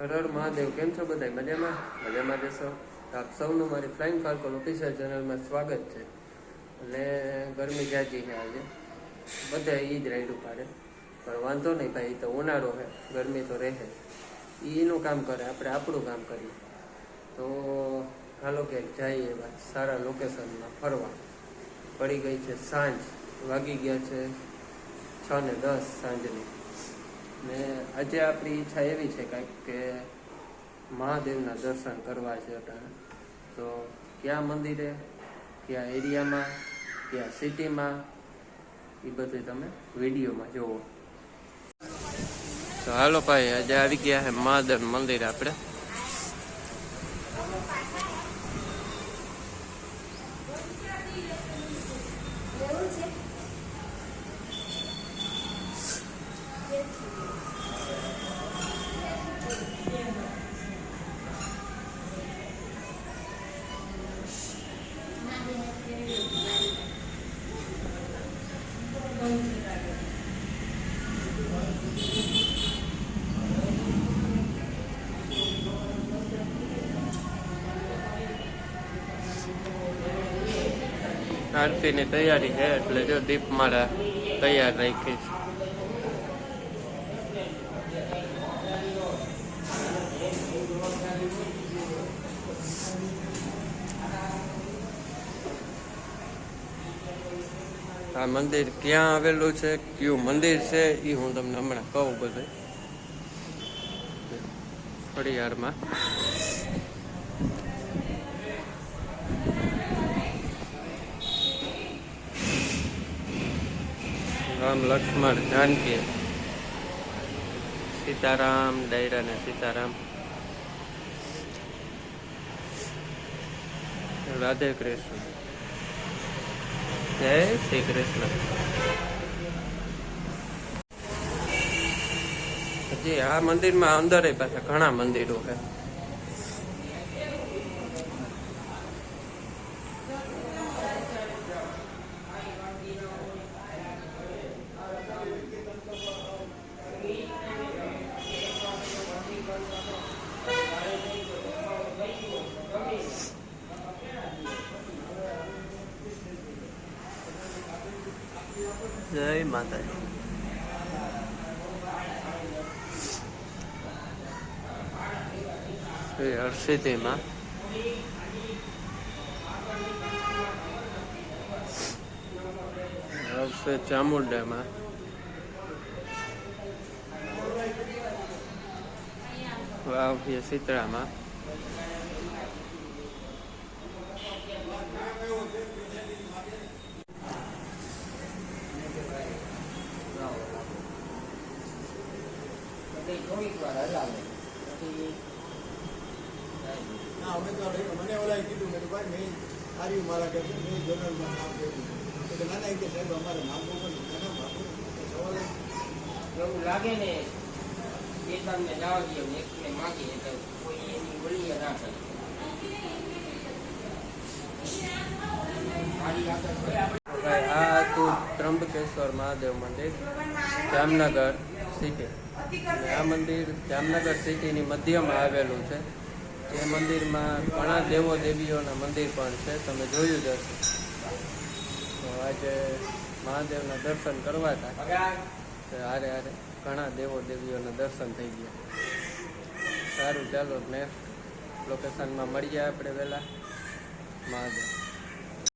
હર હર મહાદેવ. કેમ છો બધા? મજામાં? મજામાં જશો. આપ સૌનું મારી ફ્લાઇંગ ફાલ્કન ઓફિશિયલ ચેનલમાં સ્વાગત છે. અને ગરમી જાજી છે આજે, બધા ઈ જ રાઈડ ઉપાડે, પણ વાંધો નહીં ભાઈ, તો ઉનાળો છે, ગરમી તો રહે. એનું કામ કરે, આપણે આપણું કામ કરીએ. તો હાલો ક્યાંક જઈએ એવા સારા લોકેશનમાં ફરવા. પડી ગઈ છે સાંજ, વાગી ગયા છે 6:10 સાંજની. ને આજે આપણી ઈચ્છા એવી છે કાંઈક કે મહાદેવના દર્શન કરવા છે અટાણે. તો કયા મંદિરે, કયા એરિયામાં, કયા સિટીમાં, એ બધું તમે વિડીયોમાં જોવો. તો હાલો ભાઈ, આજે આવી ગયા છે મહાદેવ મંદિર આપણે. આરતીની તૈયારી છે એટલે જો દીપમાળા તૈયાર રાખી છે. આ મંદિર ક્યાં આવેલું છે, કયું મંદિર છે, એ હું તમને હમણાં કહું. બધું ખોડિયારમાં રામ લક્ષ્મણ જાનકી, સીતારામ ડાયરા ને સીતારામ, રાધે કૃષ્ણ, જય શ્રી કૃષ્ણ. હજી આ મંદિરમાં અંદર પાછા ઘણા મંદિરો છે. જય માતાજી. શ્રી હરસિદ્ધિમાં આવશે, ચામુંડામાં વાવશે, શીતળામાં મને ઓલા કીધું કે ભાઈ મેં સારી મારા કે મેં જનરલમાં નામ કર્યું તો નાના કે સાહેબ અમારે નામ પણ સવાલ એવું લાગે ને એ તમને જવા દે ને એકને માગીએ એટલે કોઈ એની બોલીએ ના કરે. આ હતું ત્રંબકેશ્વર મહાદેવ મંદિર, જામનગર સિટી. આ મંદિર જામનગર સિટીની મધ્યમાં આવેલું છે. જે મંદિરમાં ઘણા દેવો દેવીઓના મંદિર પણ છે, તમે જોયું જ હશે. તો આજે મહાદેવના દર્શન કરવા હતા, હારે હારે ઘણા દેવો દેવીઓના દર્શન થઈ ગયા. સારું, ચાલો નેક્સ્ટ લોકેશનમાં મળીએ આપણે વહેલા. મહાદેવ.